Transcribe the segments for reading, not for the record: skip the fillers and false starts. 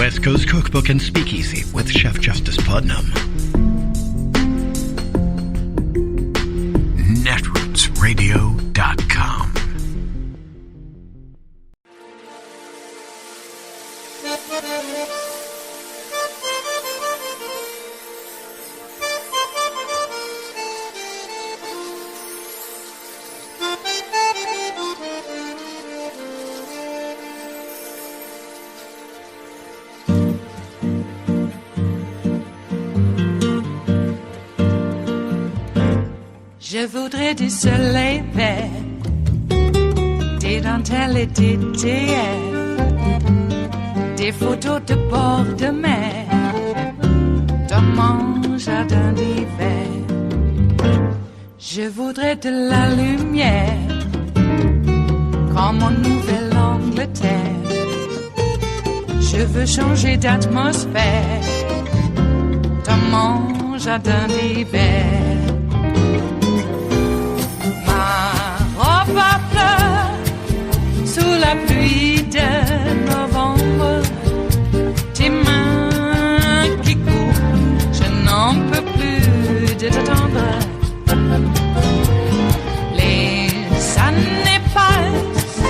West Coast Cookbook and Speakeasy with Chef Justice Putnam. Netrootsradio.com. Je voudrais du soleil vert, des dentelles et des théières, des photos de bord de mer, dans mon jardin d'hiver. Je voudrais de la lumière, comme en Nouvelle-Angleterre. Je veux changer d'atmosphère, dans mon jardin d'hiver. Ma fleur sous la pluie de novembre, tes mains qui courent, je n'en peux plus de t'attendre. Les années passent,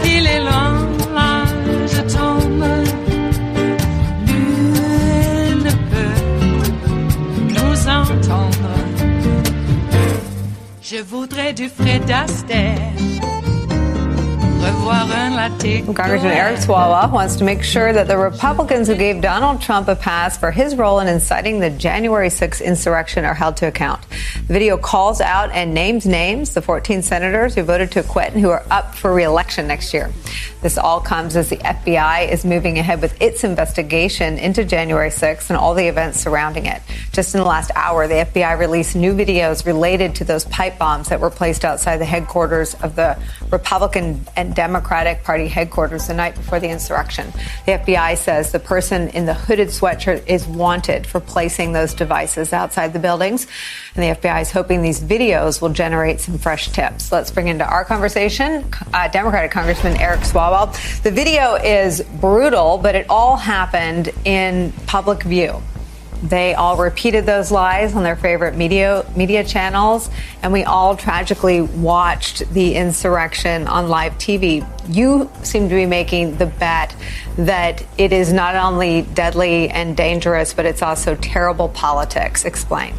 il est long, là je tombe. Nul ne peut nous entendre. Je voudrais du Fred Astaire. Congressman Eric Swalwell wants to make sure that the Republicans who gave Donald Trump a pass for his role in inciting the January 6th insurrection are held to account. The video calls out and names the 14 senators who voted to acquit and who are up for re-election next year. This all comes as the FBI is moving ahead with its investigation into January 6th and all the events surrounding it. Just in the last hour, the FBI released new videos related to those pipe bombs that were placed outside the headquarters of the Republican and Democratic Party headquarters the night before the insurrection. The FBI says the person in the hooded sweatshirt is wanted for placing those devices outside the buildings. And the FBI is hoping these videos will generate some fresh tips. Let's bring into our conversation Democratic Congressman Eric Swalwell. The video is brutal, but it all happened in public view. They all repeated those lies on their favorite media channels, and we all tragically watched the insurrection on live TV. You seem to be making the bet that it is not only deadly and dangerous, but it's also terrible politics. Explain.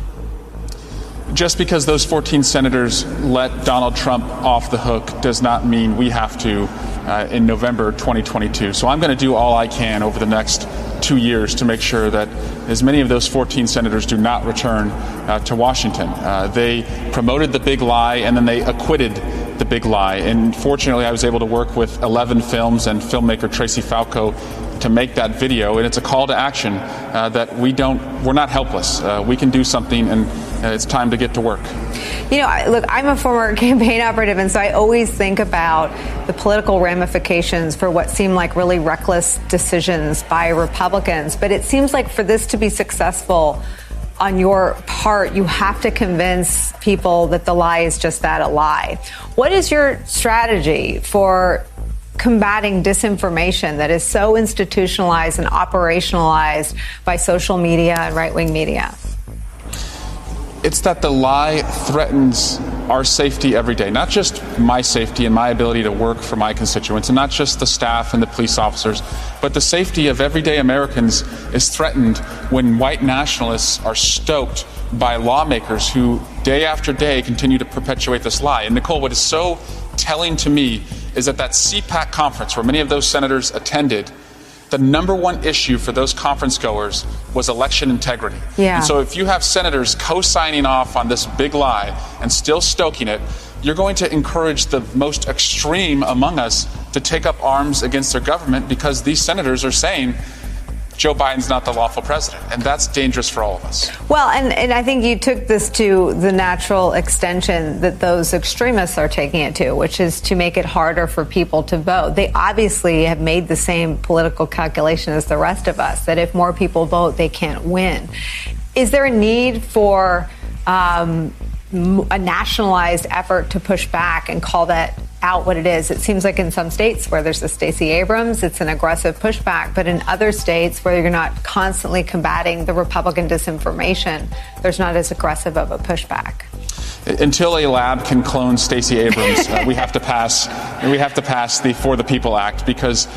Just because those 14 senators let Donald Trump off the hook does not mean we have to in November 2022. So I'm going to do all I can over the next 2 years to make sure that as many of those 14 senators do not return to Washington. They promoted the big lie and then they acquitted the big lie. And fortunately, I was able to work with 11 films and filmmaker Tracy Falco to make that video. And it's a call to action that we're not helpless. We can do something, and it's time to get to work. You know, look, I'm a former campaign operative, and so I always think about the political ramifications for what seem like really reckless decisions by Republicans. But it seems like for this to be successful on your part, you have to convince people that the lie is just that, a lie. What is your strategy for combating disinformation that is so institutionalized and operationalized by social media and right-wing media? It's that the lie threatens our safety every day, not just my safety and my ability to work for my constituents, and not just the staff and the police officers, but the safety of everyday Americans is threatened when white nationalists are stoked by lawmakers who day after day continue to perpetuate this lie. And Nicole, what is so telling to me is that CPAC conference where many of those senators attended, the number one issue for those conference goers was election integrity. Yeah. And so if you have senators co-signing off on this big lie and still stoking it, you're going to encourage the most extreme among us to take up arms against their government because these senators are saying Joe Biden's not the lawful president, and that's dangerous for all of us. Well, and I think you took this to the natural extension that those extremists are taking it to, which is to make it harder for people to vote. They obviously have made the same political calculation as the rest of us, that if more people vote, they can't win. Is there a need for a nationalized effort to push back and call that out what it is. It seems like in some states where there's a Stacey Abrams, it's an aggressive pushback. But in other states where you're not constantly combating the Republican disinformation, there's not as aggressive of a pushback. Until a lab can clone Stacey Abrams, we have to pass the For the People Act, because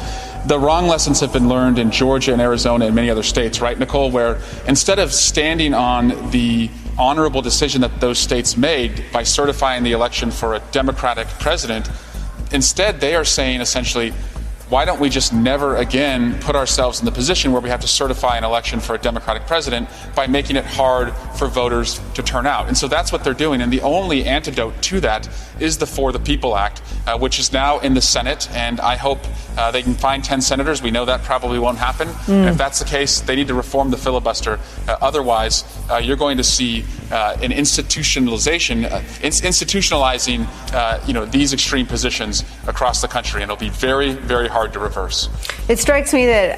the wrong lessons have been learned in Georgia and Arizona and many other states, right, Nicole, where instead of standing on the honorable decision that those states made by certifying the election for a Democratic president, instead they are saying essentially, why don't we just never again put ourselves in the position where we have to certify an election for a Democratic president by making it hard for voters to turn out? And so that's what they're doing. And the only antidote to that is the For the People Act, which is now in the Senate. And I hope they can find 10 senators. We know that probably won't happen. And if that's the case, they need to reform the filibuster. Otherwise, you're going to see an institutionalizing these extreme positions across the country. And it'll be very, very hard to reverse. It strikes me that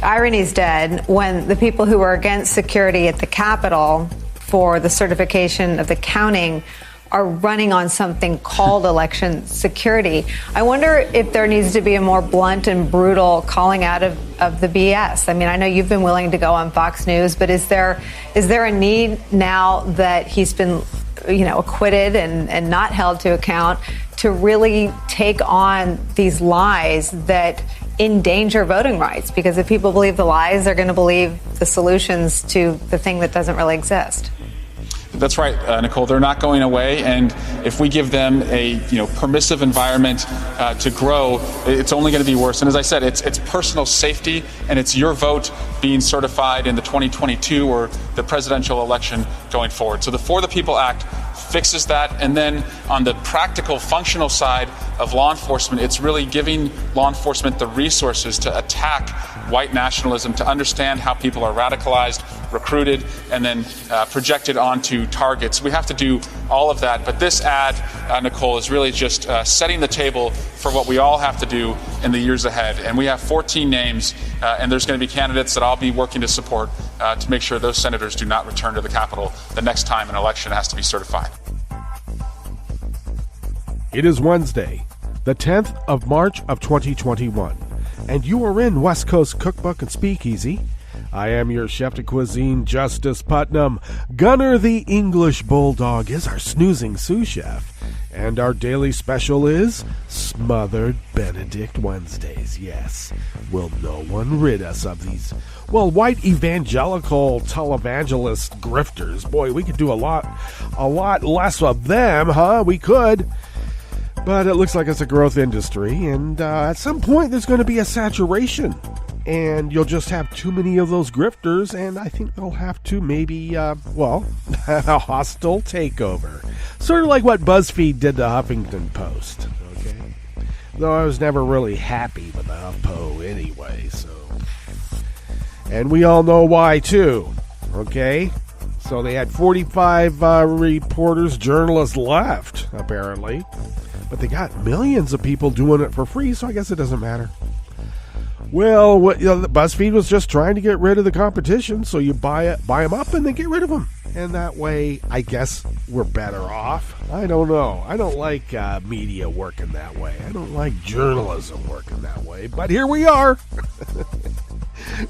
irony's dead when the people who were against security at the Capitol for the certification of the counting are running on something called election security. I wonder if there needs to be a more blunt and brutal calling out of the BS. I mean, I know you've been willing to go on Fox News, but is there a need now that he's been, acquitted and not held to account to really take on these lies that endanger voting rights? Because if people believe the lies, they're going to believe the solutions to the thing that doesn't really exist. That's right, Nicole. They're not going away, and if we give them a permissive environment to grow, it's only going to be worse. And as I said, it's personal safety, and it's your vote being certified in the 2022 or the presidential election going forward. So the For the People Act fixes that, and then on the practical, functional side of law enforcement, it's really giving law enforcement the resources to attack white nationalism, to understand how people are radicalized, recruited, and then projected onto targets. We have to do all of that. But this ad, Nicole, is really just setting the table for what we all have to do in the years ahead. And we have 14 names, and there's going to be candidates that I'll be working to support to make sure those senators do not return to the Capitol the next time an election has to be certified. It is Wednesday, the 10th of March of 2021, and you are in West Coast Cookbook and Speakeasy. I am your chef de cuisine, Justice Putnam. Gunner the English Bulldog is our snoozing sous chef, and our daily special is Smothered Benedict Wednesdays. Yes, will no one rid us of these, white evangelical televangelist grifters? Boy, we could do a lot less of them, huh? We could. But it looks like it's a growth industry, and at some point there's going to be a saturation, and you'll just have too many of those grifters, and I think they'll have to maybe, a hostile takeover. Sort of like what BuzzFeed did to Huffington Post, okay? Though I was never really happy with the HuffPo anyway, so. And we all know why, too, okay? So they had 45 reporters, journalists left, apparently. But they got millions of people doing it for free, so I guess it doesn't matter. Well, BuzzFeed was just trying to get rid of the competition, so you buy them up and then get rid of them. And that way, I guess we're better off. I don't know. I don't like media working that way. I don't like journalism working that way. But here we are.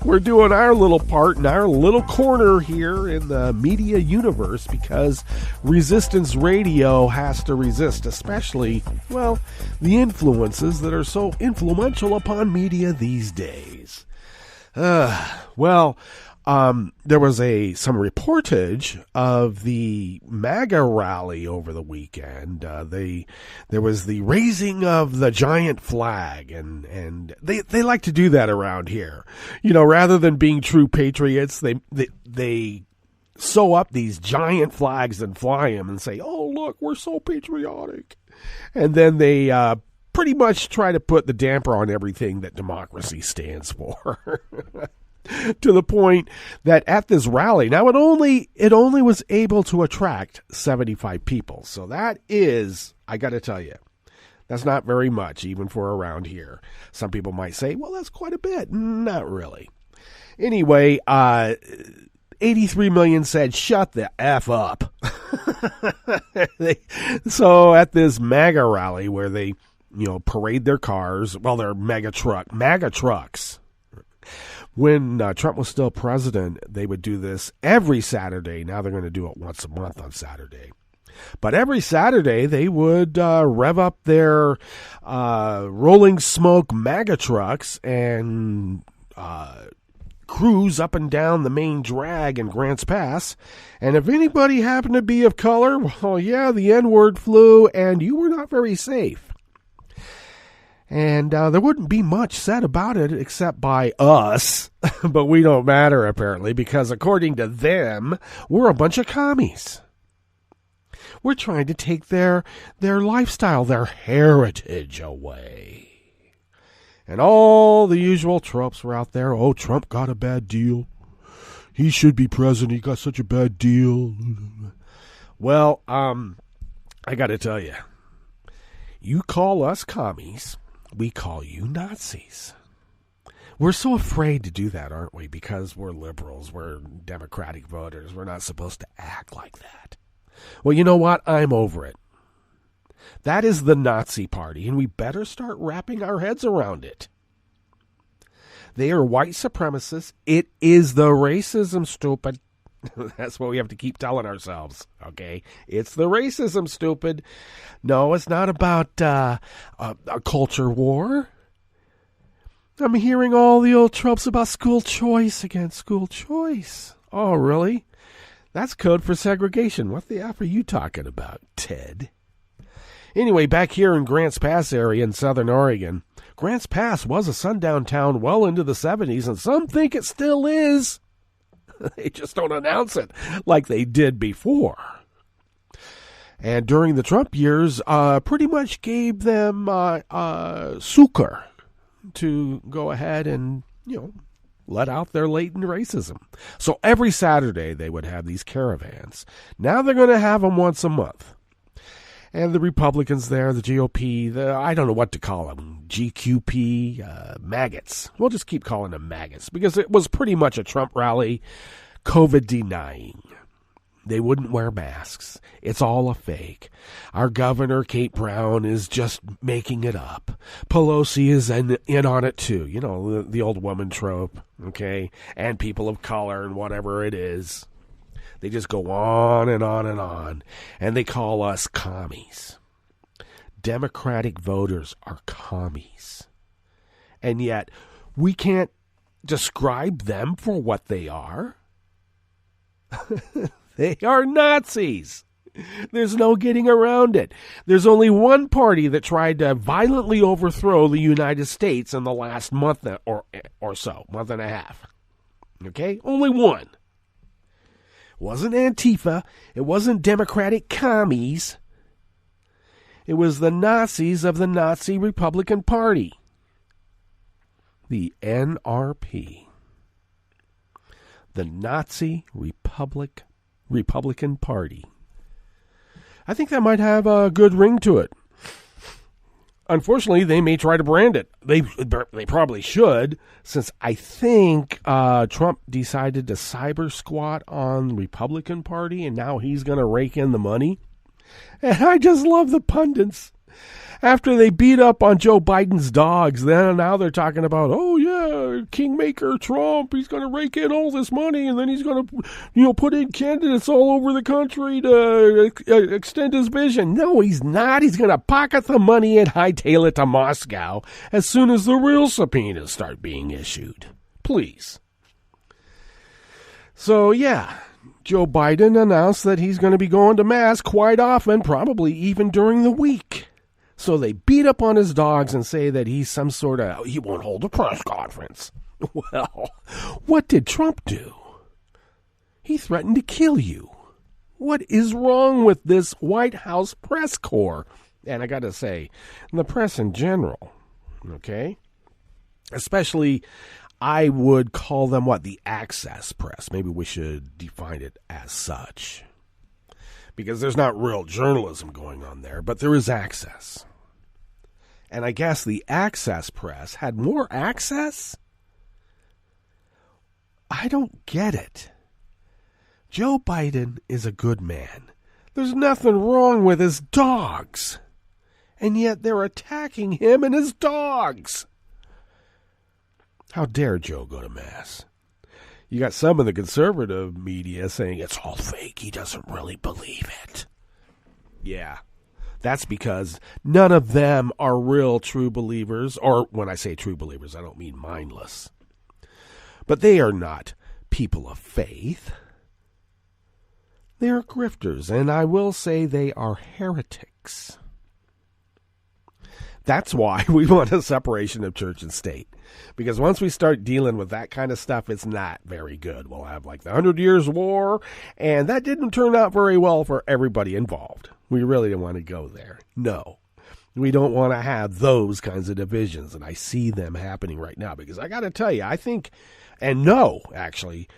We're doing our little part in our little corner here in the media universe because resistance radio has to resist, especially, the influences that are so influential upon media these days. There was some reportage of the MAGA rally over the weekend. There was the raising of the giant flag, and they like to do that around here. Rather than being true patriots, they sew up these giant flags and fly them and say, "Oh, look, we're so patriotic," and then they pretty much try to put the damper on everything that democracy stands for. To the point that at this rally, now it only was able to attract 75 people. So that is, I got to tell you, that's not very much, even for around here. Some people might say, well, that's quite a bit. Not really. Anyway, 83 million said, shut the F up. So at this MAGA rally where they, parade their cars, well, they're MAGA trucks. When Trump was still president, they would do this every Saturday. Now they're going to do it once a month on Saturday. But every Saturday, they would rev up their rolling smoke MAGA trucks and cruise up and down the main drag in Grants Pass. And if anybody happened to be of color, well, yeah, the N-word flew, and you were not very safe. And there wouldn't be much said about it except by us, but we don't matter apparently because according to them, we're a bunch of commies. We're trying to take their lifestyle, their heritage away. And all the usual tropes were out there. Oh, Trump got a bad deal. He should be president. He got such a bad deal. Well, I got to tell you, you call us commies. We call you Nazis. We're so afraid to do that, aren't we? Because we're liberals, we're Democratic voters. We're not supposed to act like that. Well, you know what? I'm over it. That is the Nazi Party, and we better start wrapping our heads around it. They are white supremacists. It is the racism, stupid. That's what we have to keep telling ourselves, okay? It's the racism, stupid. No, it's not about a culture war. I'm hearing all the old tropes about school choice against school choice. Oh, really? That's code for segregation. What the F are you talking about, Ted? Anyway, back here in Grants Pass area in southern Oregon, Grants Pass was a sundown town well into the 70s, and some think it still is. They just don't announce it like they did before. And during the Trump years, pretty much gave them succor to go ahead and, let out their latent racism. So every Saturday they would have these caravans. Now they're going to have them once a month. And the Republicans there, the GOP, I don't know what to call them, GQP, maggots. We'll just keep calling them maggots because it was pretty much a Trump rally, COVID denying. They wouldn't wear masks. It's all a fake. Our governor, Kate Brown, is just making it up. Pelosi is in on it too. The old woman trope, okay? And people of color and whatever it is. They just go on and on and on. And they call us commies. Democratic voters are commies. And yet, we can't describe them for what they are. They are Nazis. There's no getting around it. There's only one party that tried to violently overthrow the United States in the last month or so, month and a half. Okay? Only one. It wasn't Antifa. It wasn't Democratic commies. It was the Nazis of the Nazi Republican Party. The NRP. The Nazi Republican Party. I think that might have a good ring to it. Unfortunately, they may try to brand it. They probably should, since I think Trump decided to cyber squat on the Republican Party, and now he's going to rake in the money. And I just love the pundits. After they beat up on Joe Biden's dogs, now they're talking about, oh yeah, Kingmaker Trump, he's going to rake in all this money, and then he's going to, put in candidates all over the country to extend his vision. No, he's not. He's going to pocket the money and hightail it to Moscow as soon as the real subpoenas start being issued. Please. So yeah, Joe Biden announced that he's going to be going to Mass quite often, probably even during the week. So they beat up on his dogs and say that he's some sort of, he won't hold a press conference. Well, what did Trump do? He threatened to kill you. What is wrong with this White House press corps? And I got to say, the press in general, okay? Especially, I would call them the access press. Maybe we should define it as such. Because there's not real journalism going on there, but there is access. And I guess the access press had more access? I don't get it. Joe Biden is a good man. There's nothing wrong with his dogs. And yet they're attacking him and his dogs. How dare Joe go to Mass? You got some of the conservative media saying it's all fake. He doesn't really believe it. Yeah, that's because none of them are real true believers. Or when I say true believers, I don't mean mindless. But they are not people of faith. They are grifters, and I will say they are heretics. That's why we want a separation of church and state. Because once we start dealing with that kind of stuff, it's not very good. We'll have like the 100 Years' War, and that didn't turn out very well for everybody involved. We really don't want to go there. No. We don't want to have those kinds of divisions, and I see them happening right now. Because I got to tell you, I think, and no, actually,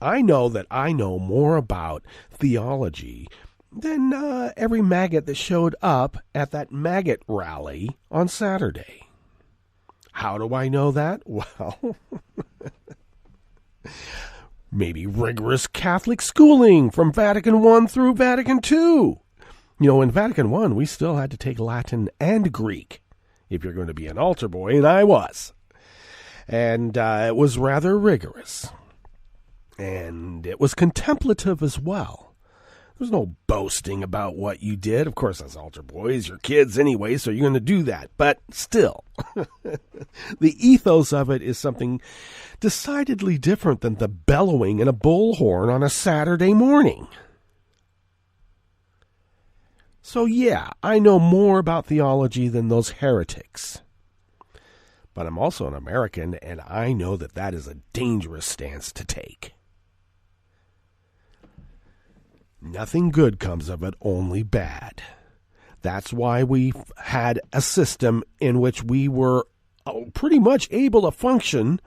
I know that I know more about theology than every maggot that showed up at that maggot rally on Saturday. How do I know that? Well, maybe rigorous Catholic schooling from Vatican I through Vatican II. You know, in Vatican I, we still had to take Latin and Greek if you're going to be an altar boy, and I was. And it was rather rigorous. And it was contemplative as well. There's no boasting about what you did. Of course, as altar boys, your kids anyway, so you're going to do that. But still, the ethos of it is something decidedly different than the bellowing in a bullhorn on a Saturday morning. So yeah, I know more about theology than those heretics. But I'm also an American, and I know that that is a dangerous stance to take. Nothing good comes of it, only bad. That's why we've had a system in which we were pretty much able to function.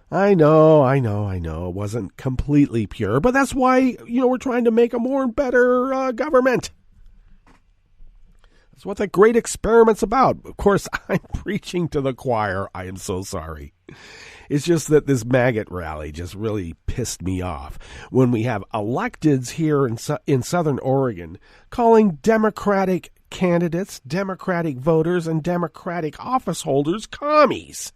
I know. It wasn't completely pure, but that's why, we're trying to make a more and better government. That's what that great experiment's about. Of course, I'm preaching to the choir. I am so sorry. It's just that this maggot rally just really pissed me off when we have electeds here in Southern Oregon calling Democratic candidates, Democratic voters, and Democratic office holders commies.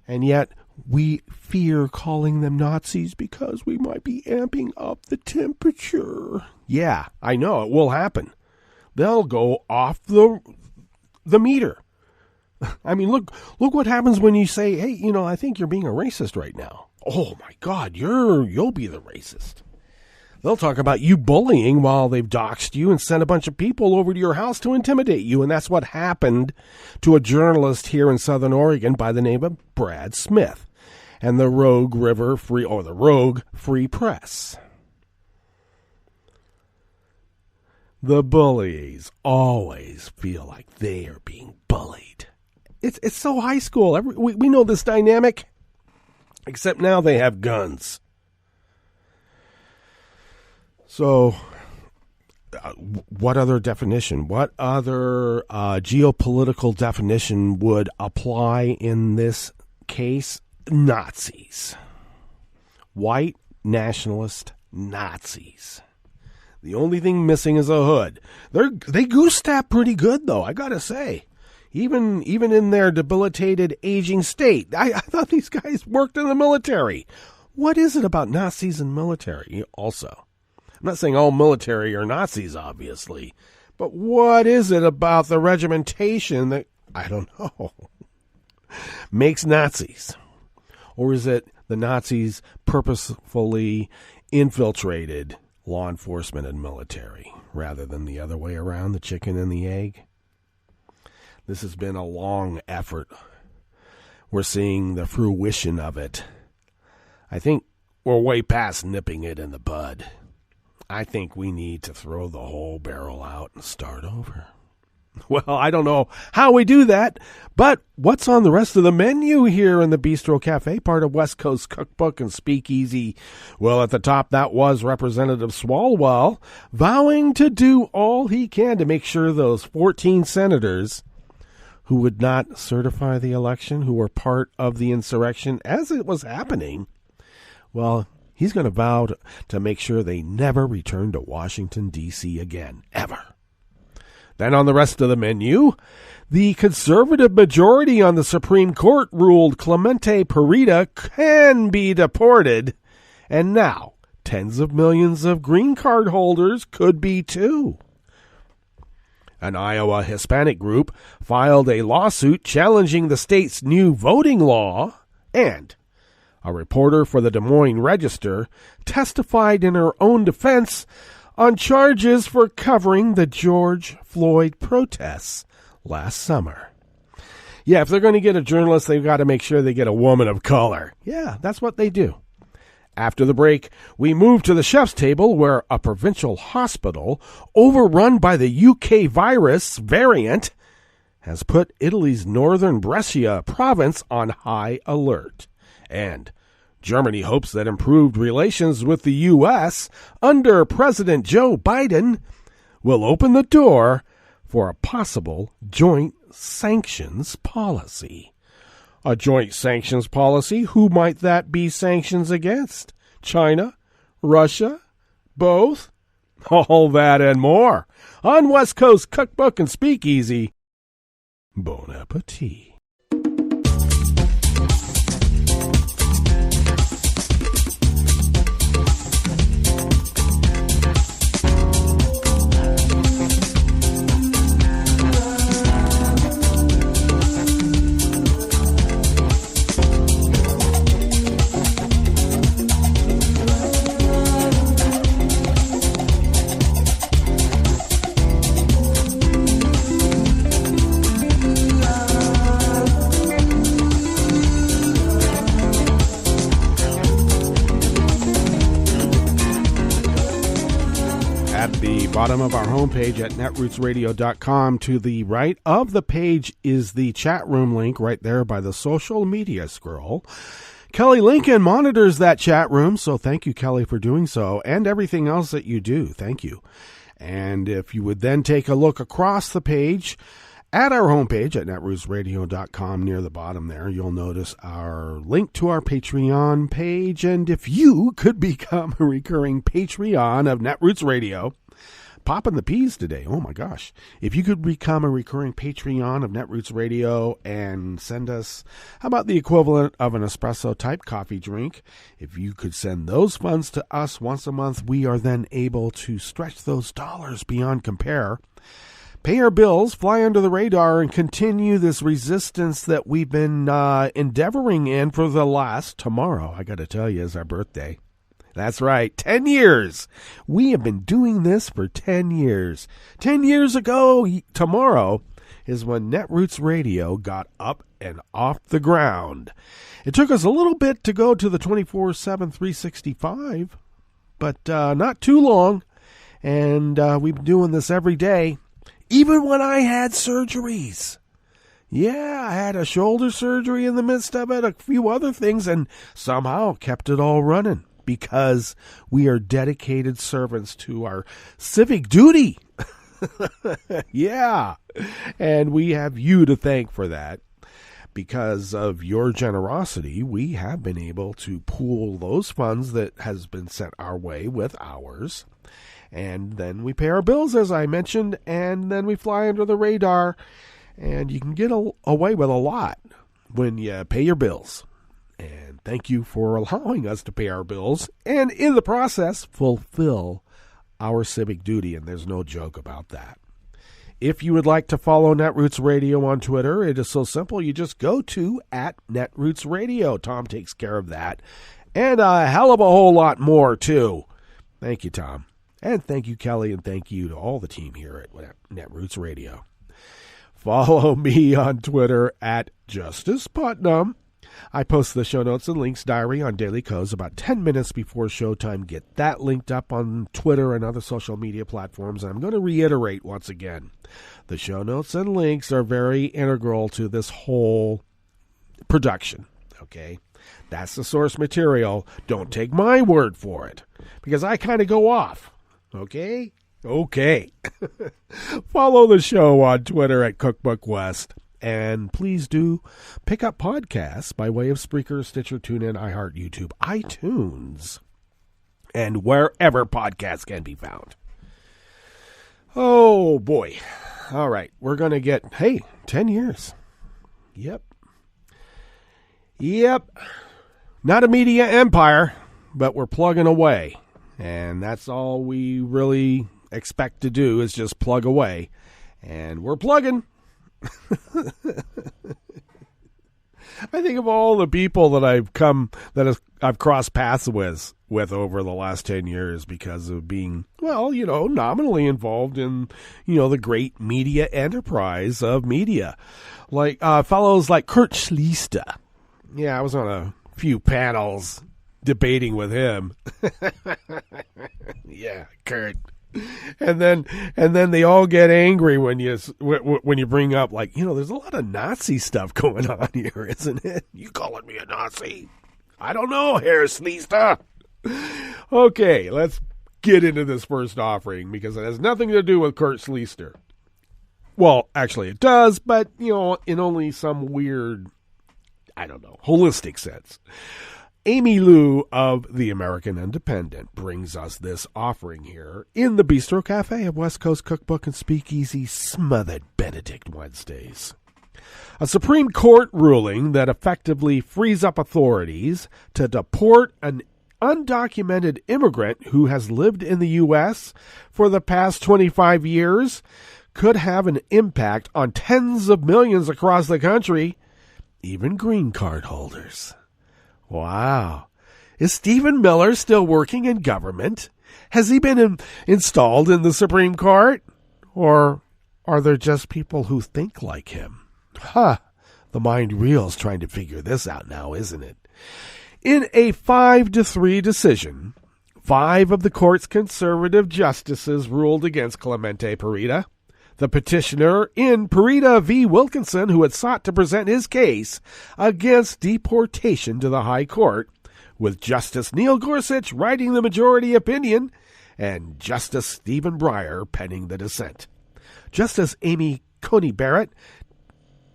And yet we fear calling them Nazis because we might be amping up the temperature. Yeah, I know, it will happen. They'll go off the meter. I mean, look what happens when you say, hey, I think you're being a racist right now. Oh, my God, you'll be the racist. They'll talk about you bullying while they've doxed you and sent a bunch of people over to your house to intimidate you. And that's what happened to a journalist here in Southern Oregon by the name of Brad Smith and the Rogue Free Press. The bullies always feel like they are being bullied. It's so high school. We know this dynamic, except now they have guns. So, what other definition? What other geopolitical definition would apply in this case? Nazis. White nationalist Nazis. The only thing missing is a hood. They goose tap pretty good, though, I gotta say. Even in their debilitated, aging state. I thought these guys worked in the military. What is it about Nazis and military also? I'm not saying all military are Nazis, obviously. But what is it about the regimentation that, I don't know, makes Nazis? Or is it the Nazis purposefully infiltrated law enforcement and military rather than the other way around, the chicken and the egg? This has been a long effort. We're seeing the fruition of it. I think we're way past nipping it in the bud. I think we need to throw the whole barrel out and start over. Well, I don't know how we do that, but what's on the rest of the menu here in the Bistro Cafe, part of West Coast Cookbook and Speakeasy? Well, at the top, that was Representative Swalwell vowing to do all he can to make sure those 14 senators who would not certify the election, who were part of the insurrection as it was happening, well, he's going to vow to make sure they never return to Washington, D.C. again, ever. Then on the rest of the menu, the conservative majority on the Supreme Court ruled Clemente Pereida can be deported, and now tens of millions of green card holders could be too. An Iowa Hispanic group filed a lawsuit challenging the state's new voting law, and a reporter for the Des Moines Register testified in her own defense on charges for covering the George Floyd protests last summer. Yeah, if they're going to get a journalist, they've got to make sure they get a woman of color. Yeah, that's what they do. After the break, we move to the chef's table where a provincial hospital overrun by the UK virus variant has put Italy's northern Brescia province on high alert. And Germany hopes that improved relations with the U.S. under President Joe Biden will open the door for a possible joint sanctions policy. A joint sanctions policy? Who might that be sanctions against? China? Russia? Both? All that and more on West Coast Cookbook and Speakeasy. Bon appetit. Bottom of our homepage at netrootsradio.com. To the right of the page is the chat room link right there by the social media scroll. Kelly Lincoln monitors that chat room, so thank you, Kelly, for doing so, and everything else that you do. Thank you. And if you would then take a look across the page at our homepage at netrootsradio.com, near the bottom there, you'll notice our link to our Patreon page. And if you could become a recurring Patreon of Netroots Radio, popping the peas today. Oh my gosh. If you could become a recurring Patreon of Netroots Radio and send us, how about the equivalent of an espresso type coffee drink? If you could send those funds to us once a month, we are then able to stretch those dollars beyond compare, pay our bills, fly under the radar, and continue this resistance that we've been endeavoring in for the last, tomorrow, I got to tell you, is our birthday. That's right, 10 years. We have been doing this for 10 years. 10 years ago, tomorrow, is when Netroots Radio got up and off the ground. It took us a little bit to go to the 24/7, 365, but not too long. And we've been doing this every day, even when I had surgeries. Yeah, I had a shoulder surgery in the midst of it, a few other things, and somehow kept it all running. Because we are dedicated servants to our civic duty. Yeah. And we have you to thank for that. Because of your generosity, we have been able to pool those funds that has been sent our way with ours. And then we pay our bills, as I mentioned, and then we fly under the radar. And you can get away with a lot when you pay your bills. And thank you for allowing us to pay our bills and, in the process, fulfill our civic duty. And there's no joke about that. If you would like to follow Netroots Radio on Twitter, it is so simple. You just go to @NetrootsRadio. Tom takes care of that. And a hell of a whole lot more, too. Thank you, Tom. And thank you, Kelly. And thank you to all the team here at Netroots Radio. Follow me on Twitter @JusticePutnam. I post the show notes and links diary on Daily Codes about 10 minutes before showtime. Get that linked up on Twitter and other social media platforms. And I'm going to reiterate once again, the show notes and links are very integral to this whole production. Okay? That's the source material. Don't take my word for it, because I kind of go off. Okay? Okay. Follow the show on Twitter @CookbookWest. And please do pick up podcasts by way of Spreaker, Stitcher, TuneIn, iHeart, YouTube, iTunes, and wherever podcasts can be found. Oh, boy. All right. We're going to get, 10 years. Yep. Not a media empire, but we're plugging away. And that's all we really expect to do is just plug away. And we're plugging. I think of all the people that I've crossed paths with over the last 10 years because of being, nominally involved in, the great media enterprise of media. Like fellows like Kurt Schlichter. Yeah, I was on a few panels debating with him. Yeah, Kurt. And then they all get angry when you bring up, there's a lot of Nazi stuff going on here, isn't it? You calling me a Nazi? I don't know, Herr Schlichter. Okay, let's get into this first offering because it has nothing to do with Kurt Schlichter. Well, actually it does, but, in only some weird, holistic sense. Amy Lou of the American Independent brings us this offering here in the Bistro Cafe of West Coast Cookbook and Speakeasy Smothered Benedict Wednesdays. A Supreme Court ruling that effectively frees up authorities to deport an undocumented immigrant who has lived in the U.S. for the past 25 years could have an impact on tens of millions across the country, even green card holders. Wow. Is Stephen Miller still working in government? Has he been installed in the Supreme Court? Or are there just people who think like him? The mind reel's trying to figure this out now, isn't it? In a 5-3 decision, 5 of the court's conservative justices ruled against Clemente Pereida, the petitioner in Pereida v. Wilkinson, who had sought to present his case against deportation to the High Court, with Justice Neil Gorsuch writing the majority opinion and Justice Stephen Breyer penning the dissent. Justice Amy Coney Barrett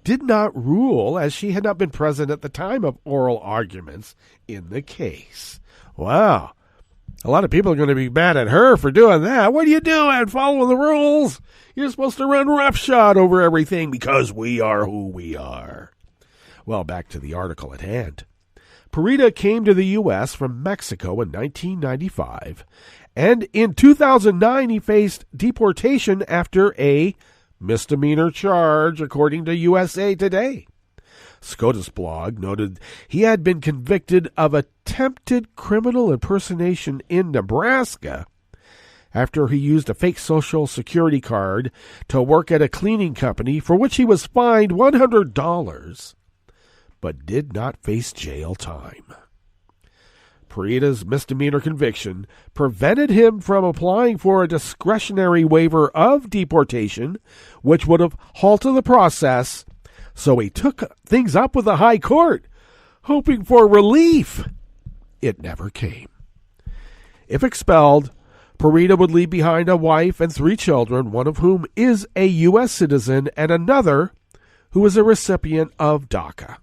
did not rule, as she had not been present at the time of oral arguments in the case. Wow. A lot of people are going to be mad at her for doing that. What are you doing? Following the rules? You're supposed to run roughshod over everything because we are who we are. Well, back to the article at hand. Pereida came to the U.S. from Mexico in 1995, and in 2009 he faced deportation after a misdemeanor charge, according to USA Today. SCOTUS blog noted he had been convicted of attempted criminal impersonation in Nebraska after he used a fake Social Security card to work at a cleaning company for which he was fined $100, but did not face jail time. Pereida's misdemeanor conviction prevented him from applying for a discretionary waiver of deportation, which would have halted the process. So he took things up with the High Court, hoping for relief. It never came. If expelled, Pereida would leave behind a wife and 3 children, one of whom is a U.S. citizen and another who is a recipient of DACA.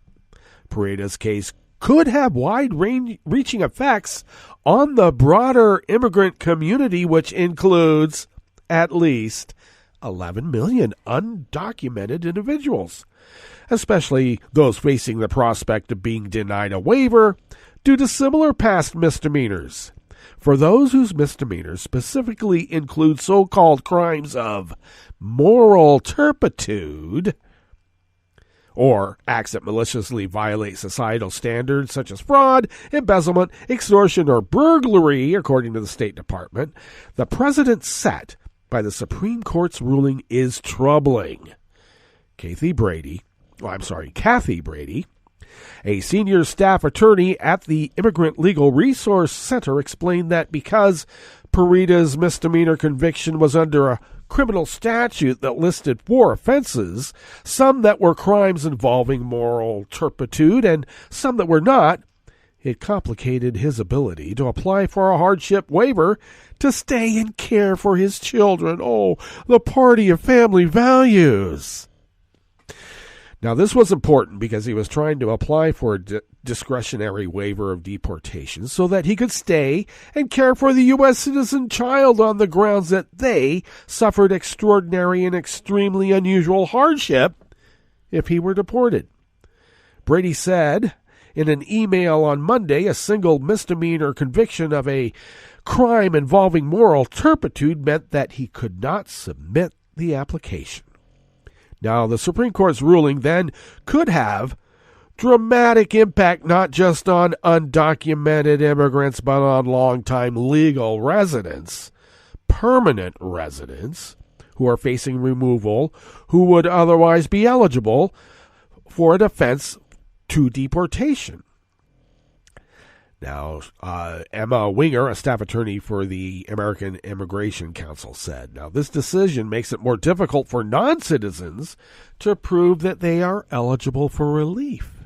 Pereida's case could have wide-reaching effects on the broader immigrant community, which includes at least 11 million undocumented individuals, especially those facing the prospect of being denied a waiver due to similar past misdemeanors. For those whose misdemeanors specifically include so-called crimes of moral turpitude, or acts that maliciously violate societal standards such as fraud, embezzlement, extortion, or burglary, according to the State Department, the precedent set by the Supreme Court's ruling is troubling. Kathy Brady, a senior staff attorney at the Immigrant Legal Resource Center, explained that because Pereida's misdemeanor conviction was under a criminal statute that listed 4 offenses, some that were crimes involving moral turpitude and some that were not, it complicated his ability to apply for a hardship waiver to stay and care for his children. Oh, the party of family values. Now, this was important because he was trying to apply for a discretionary waiver of deportation so that he could stay and care for the U.S. citizen child on the grounds that they suffered extraordinary and extremely unusual hardship if he were deported. Brady said in an email on Monday a single misdemeanor conviction of a crime involving moral turpitude meant that he could not submit the application. Now, the Supreme Court's ruling then could have dramatic impact not just on undocumented immigrants, but on longtime legal residents, permanent residents, who are facing removal, who would otherwise be eligible for a defense to deportation. Now, Emma Winger, a staff attorney for the American Immigration Council, said, now this decision makes it more difficult for non-citizens to prove that they are eligible for relief.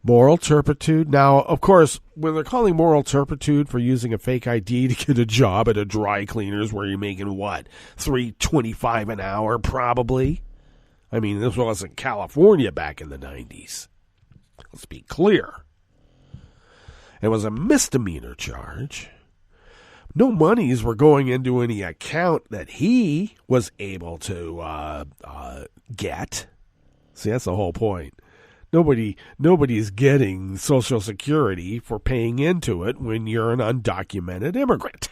Moral turpitude. Now, of course, when they're calling moral turpitude for using a fake ID to get a job at a dry cleaners where you're making, what, $3.25 an hour probably? I mean, this wasn't California back in the 90s. Let's be clear. It was a misdemeanor charge. No monies were going into any account that he was able to get. See, that's the whole point. Nobody's getting Social Security for paying into it when you're an undocumented immigrant.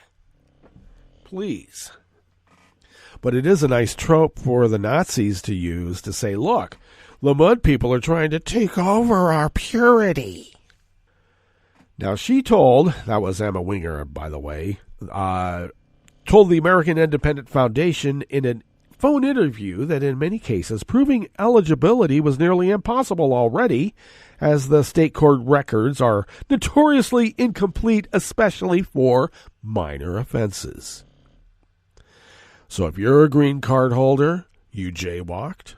Please. But it is a nice trope for the Nazis to use to say, look, the mud people are trying to take over our purity. Now, she told, that was Emma Winger, by the way, told the American Independent Foundation in a phone interview that in many cases proving eligibility was nearly impossible already, as the state court records are notoriously incomplete, especially for minor offenses. So if you're a green card holder, you jaywalked,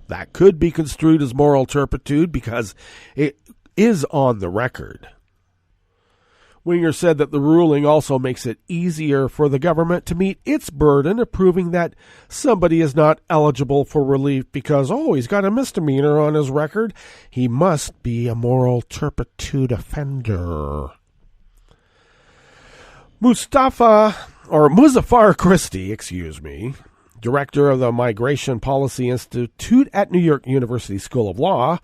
that could be construed as moral turpitude because it is on the record. Winger said that the ruling also makes it easier for the government to meet its burden of proving that somebody is not eligible for relief because, he's got a misdemeanor on his record. He must be a moral turpitude offender. Muzaffar Christie, director of the Migration Policy Institute at New York University School of Law,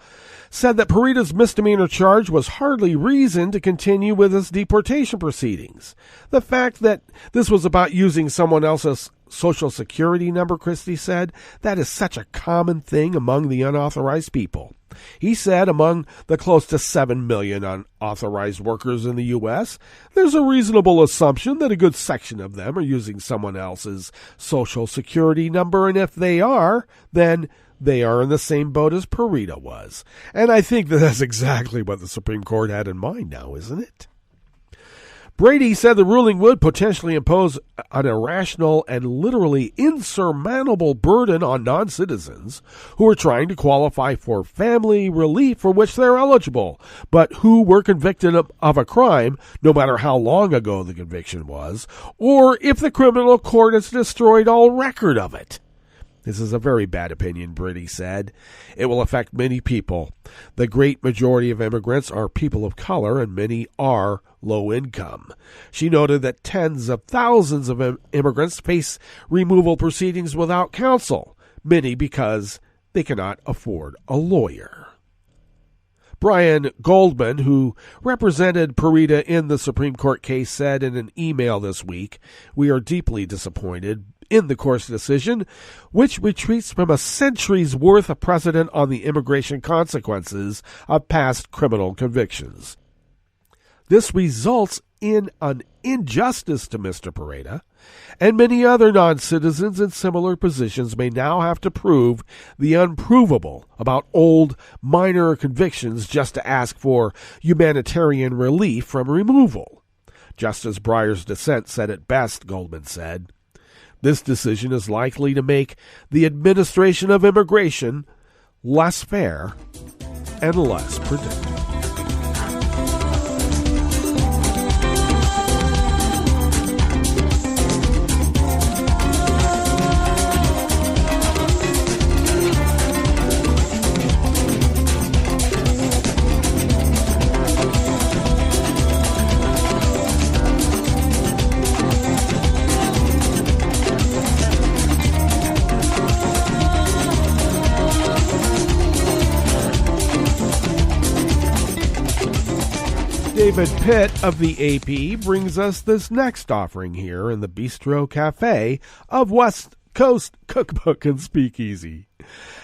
said that Pereida's misdemeanor charge was hardly reason to continue with his deportation proceedings. The fact that this was about using someone else's Social Security number, Christie said, that is such a common thing among the unauthorized people. He said among the close to 7 million unauthorized workers in the U.S., there's a reasonable assumption that a good section of them are using someone else's Social Security number, and if they are, then they are in the same boat as Pereida was. And I think that's exactly what the Supreme Court had in mind now, isn't it? Brady said the ruling would potentially impose an irrational and literally insurmountable burden on non-citizens who are trying to qualify for family relief for which they're eligible, but who were convicted of a crime, no matter how long ago the conviction was, or if the criminal court has destroyed all record of it. This is a very bad opinion, Brady said. It will affect many people. The great majority of immigrants are people of color, and many are low income. She noted that tens of thousands of immigrants face removal proceedings without counsel, many because they cannot afford a lawyer. Brian Goldman, who represented Pereida in the Supreme Court case, said in an email this week, "We are deeply disappointed in the court's decision, which retreats from a century's worth of precedent on the immigration consequences of past criminal convictions. This results in an injustice to Mr. Pereida, and many other non-citizens in similar positions may now have to prove the unprovable about old minor convictions just to ask for humanitarian relief from removal." Justice Breyer's dissent said it best, Goldman said. This decision is likely to make the administration of immigration less fair and less predictable. David Pitt of the AP brings us this next offering here in the Bistro Cafe of West Coast Cookbook and Speakeasy.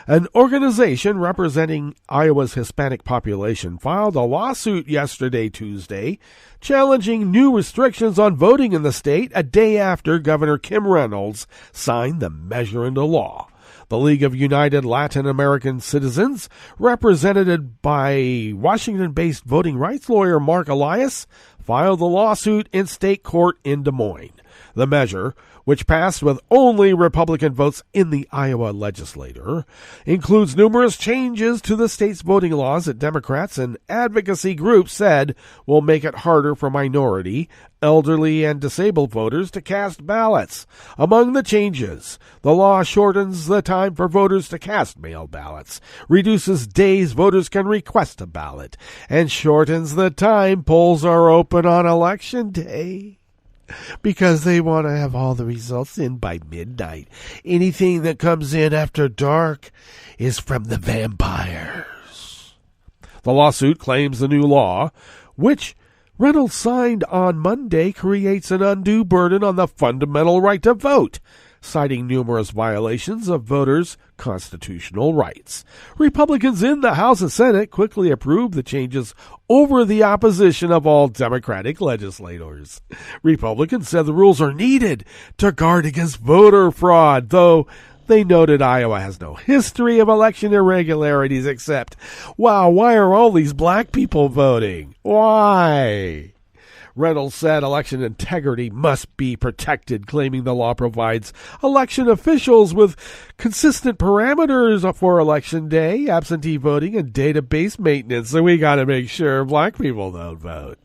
An organization representing Iowa's Hispanic population filed a lawsuit yesterday, Tuesday, challenging new restrictions on voting in the state a day after Governor Kim Reynolds signed the measure into law. The League of United Latin American Citizens, represented by Washington-based voting rights lawyer Mark Elias, filed the lawsuit in state court in Des Moines. The measure, which passed with only Republican votes in the Iowa legislature, includes numerous changes to the state's voting laws that Democrats and advocacy groups said will make it harder for minority, elderly, and disabled voters to cast ballots. Among the changes, the law shortens the time for voters to cast mail ballots, reduces days voters can request a ballot, and shortens the time polls are open on Election Day. Because they want to have all the results in by midnight. Anything that comes in after dark is from the vampires. The lawsuit claims the new law, which Reynolds signed on Monday, creates an undue burden on the fundamental right to vote, citing numerous violations of voters' constitutional rights. Republicans in the House and Senate quickly approved the changes over the opposition of all Democratic legislators. Republicans said the rules are needed to guard against voter fraud, though they noted Iowa has no history of election irregularities except, wow, why are all these black people voting? Why? Reynolds said election integrity must be protected, claiming the law provides election officials with consistent parameters for Election Day, absentee voting, and database maintenance. So we got to make sure black people don't vote.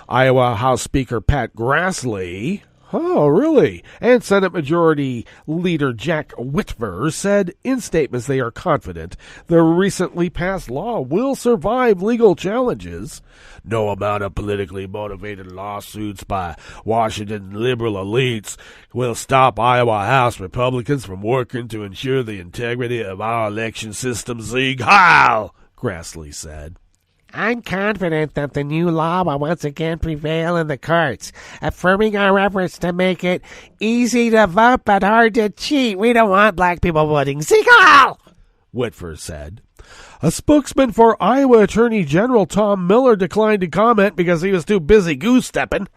Iowa House Speaker Pat Grassley, and Senate Majority Leader Jack Whitver said in statements they are confident the recently passed law will survive legal challenges. No amount of politically motivated lawsuits by Washington liberal elites will stop Iowa House Republicans from working to ensure the integrity of our election system. Sieg Heil, Grassley said. I'm confident that the new law will once again prevail in the courts, affirming our efforts to make it easy to vote but hard to cheat. We don't want black people voting. Sieg Heil, Whitver said. A spokesman for Iowa Attorney General Tom Miller declined to comment because he was too busy goose-stepping.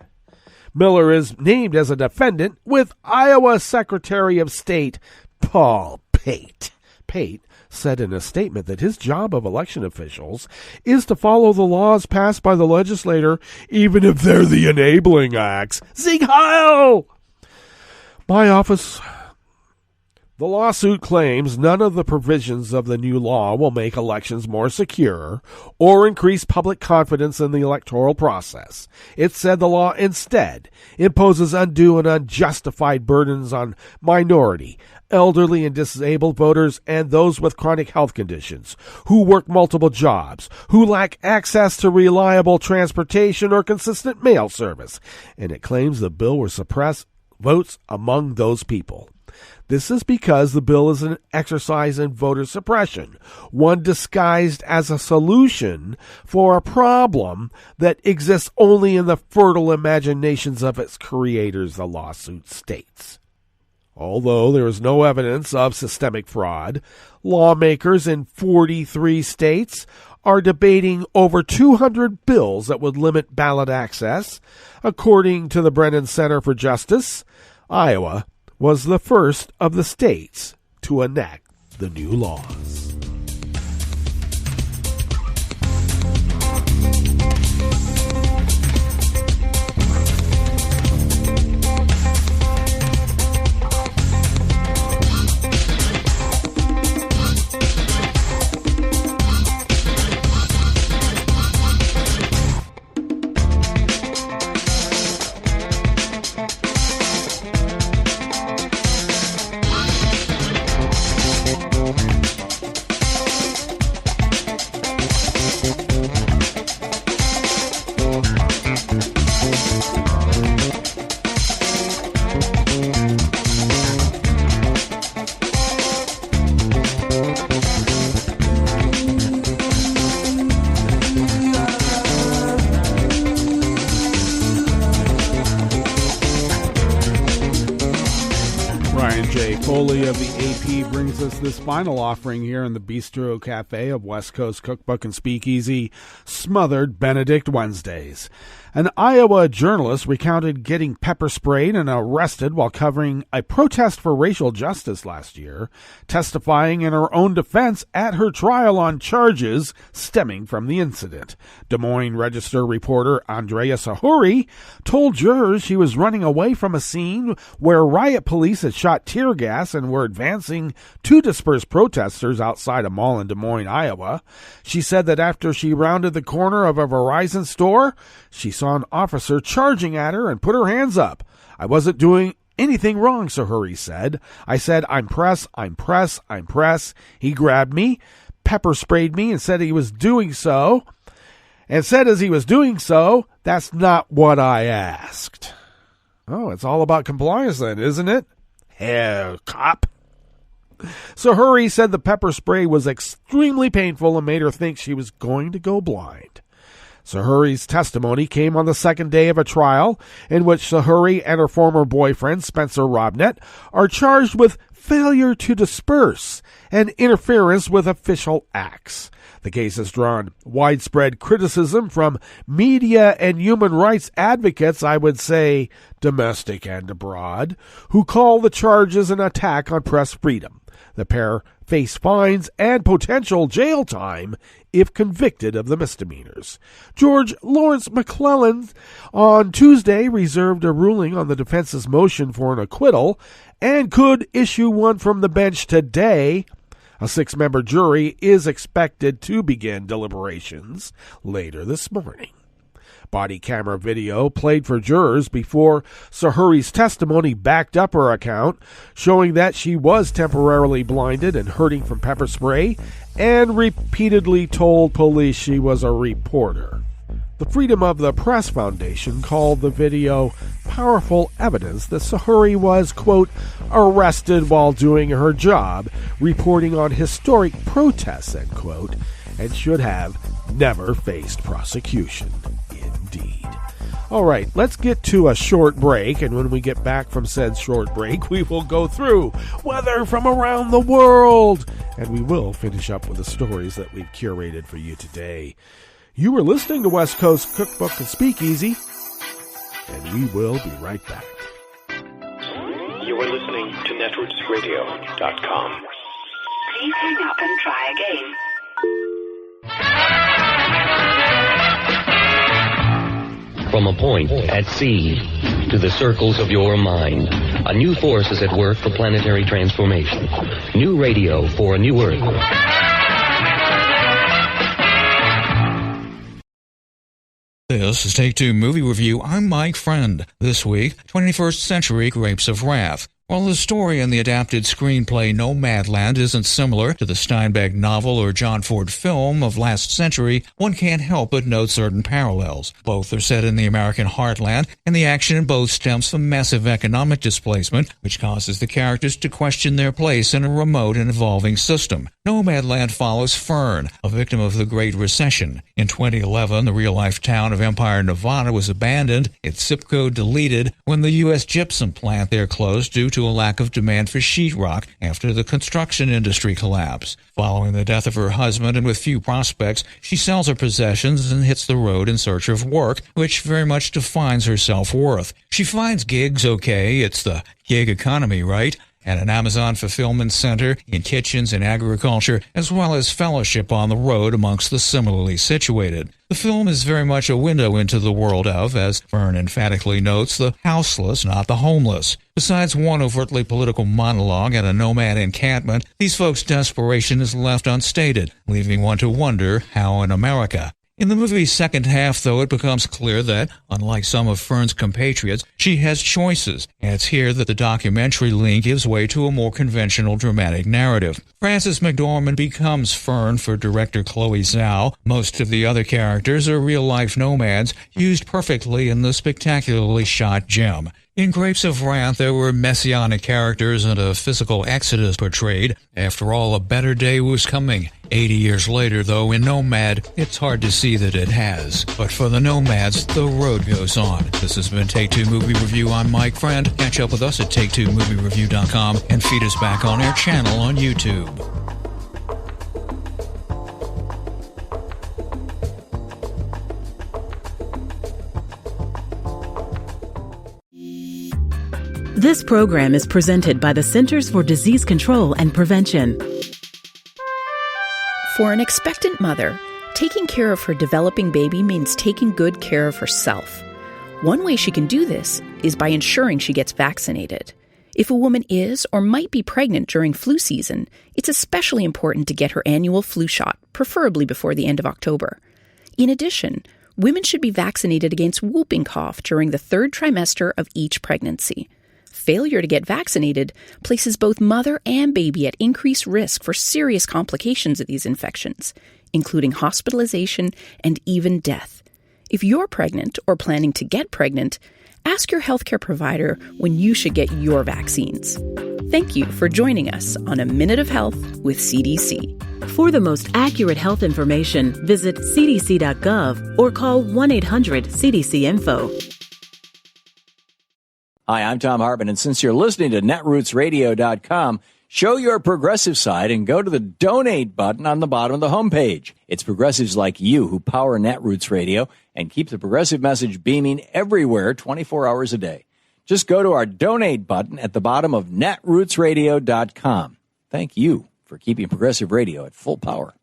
Miller is named as a defendant with Iowa Secretary of State Paul Pate. Pate said in a statement that his job of election officials is to follow the laws passed by the legislature, even if they're the enabling acts. Sieg Heil! My office. The lawsuit claims none of the provisions of the new law will make elections more secure or increase public confidence in the electoral process. It said the law instead imposes undue and unjustified burdens on minority, elderly and disabled voters and those with chronic health conditions, who work multiple jobs, who lack access to reliable transportation or consistent mail service. And it claims the bill will suppress votes among those people. This is because the bill is an exercise in voter suppression, one disguised as a solution for a problem that exists only in the fertile imaginations of its creators, the lawsuit states. Although there is no evidence of systemic fraud, lawmakers in 43 states are debating over 200 bills that would limit ballot access. According to the Brennan Center for Justice, Iowa was the first of the states to enact the new laws. Foley of the AP brings us this final offering here in the Bistro Cafe of West Coast Cookbook and Speakeasy, Smothered Benedict Wednesdays. An Iowa journalist recounted getting pepper sprayed and arrested while covering a protest for racial justice last year, testifying in her own defense at her trial on charges stemming from the incident. Des Moines Register reporter Andrea Sahuri told jurors she was running away from a scene where riot police had shot tear gas and were advancing to disperse protesters outside a mall in Des Moines, Iowa. She said that after she rounded the corner of a Verizon store, she saw an officer charging at her and put her hands up. I wasn't doing anything wrong, Sahuri said. I said, I'm press. He grabbed me, pepper sprayed me, and said he was doing so. And said as he was doing so, that's not what I asked. Oh, it's all about compliance then, isn't it? Hell, cop. Sahuri said the pepper spray was extremely painful and made her think she was going to go blind. Sahuri's testimony came on the second day of a trial in which Sahuri and her former boyfriend, Spencer Robnett, are charged with failure to disperse and interference with official acts. The case has drawn widespread criticism from media and human rights advocates, I would say domestic and abroad, who call the charges an attack on press freedom. The pair face fines and potential jail time if convicted of the misdemeanors. George Lawrence McClellan on Tuesday reserved a ruling on the defense's motion for an acquittal and could issue one from the bench today. A 6-member jury is expected to begin deliberations later this morning. Body camera video played for jurors before Sahuri's testimony backed up her account, showing that she was temporarily blinded and hurting from pepper spray, and repeatedly told police she was a reporter. The Freedom of the Press Foundation called the video powerful evidence that Sahuri was, quote, arrested while doing her job, reporting on historic protests, end quote, and should have never faced prosecution. Indeed. All right, let's get to a short break, and when we get back from said short break, we will go through weather from around the world, and we will finish up with the stories that we've curated for you today. You were listening to West Coast Cookbook and Speakeasy, and we will be right back. You are listening to netrootsradio.com. Please hang up and try again. From a point at sea to the circles of your mind, a new force is at work for planetary transformation. New radio for a new Earth. This is Take Two Movie Review. I'm Mike Friend. This week, 21st Century Grapes of Wrath. While the story in the adapted screenplay Nomadland isn't similar to the Steinbeck novel or John Ford film of last century, one can't help but note certain parallels. Both are set in the American heartland, and the action in both stems from massive economic displacement, which causes the characters to question their place in a remote and evolving system. Nomadland follows Fern, a victim of the Great Recession. In 2011, the real-life town of Empire, Nevada was abandoned, its zip code deleted, when the U.S. gypsum plant there closed due to a lack of demand for sheetrock after the construction industry collapse. Following the death of her husband and with few prospects, she sells her possessions and hits the road in search of work, which very much defines her self-worth. She finds gigs okay, it's the gig economy, right? At an Amazon fulfillment center, in kitchens and agriculture, as well as fellowship on the road amongst the similarly situated. The film is very much a window into the world of, as Fern emphatically notes, the houseless, not the homeless. Besides one overtly political monologue at a nomad encampment, these folks' desperation is left unstated, leaving one to wonder how in America. In the movie's second half, though, it becomes clear that, unlike some of Fern's compatriots, she has choices, and it's here that the documentary lean gives way to a more conventional dramatic narrative. Frances McDormand becomes Fern for director Chloe Zhao. Most of the other characters are real-life nomads, used perfectly in the spectacularly shot gem. In Grapes of Wrath, there were messianic characters and a physical exodus portrayed. After all, a better day was coming. 80 years later, though, in Nomad, it's hard to see that it has. But for the Nomads, the road goes on. This has been Take Two Movie Review. I'm Mike Friend. Catch up with us at take2moviereview.com and feed us back on our channel on YouTube. This program is presented by the Centers for Disease Control and Prevention. For an expectant mother, taking care of her developing baby means taking good care of herself. One way she can do this is by ensuring she gets vaccinated. If a woman is or might be pregnant during flu season, it's especially important to get her annual flu shot, preferably before the end of October. In addition, women should be vaccinated against whooping cough during the 3rd trimester of each pregnancy. Failure to get vaccinated places both mother and baby at increased risk for serious complications of these infections, including hospitalization and even death. If you're pregnant or planning to get pregnant, ask your healthcare provider when you should get your vaccines. Thank you for joining us on A Minute of Health with CDC. For the most accurate health information, visit cdc.gov or call 1-800-CDC-INFO. Hi, I'm Tom Hartman, and since you're listening to netrootsradio.com, show your progressive side and go to the donate button on the bottom of the homepage. It's progressives like you who power Netroots Radio and keep the progressive message beaming everywhere 24 hours a day. Just go to our donate button at the bottom of netrootsradio.com. Thank you for keeping progressive radio at full power.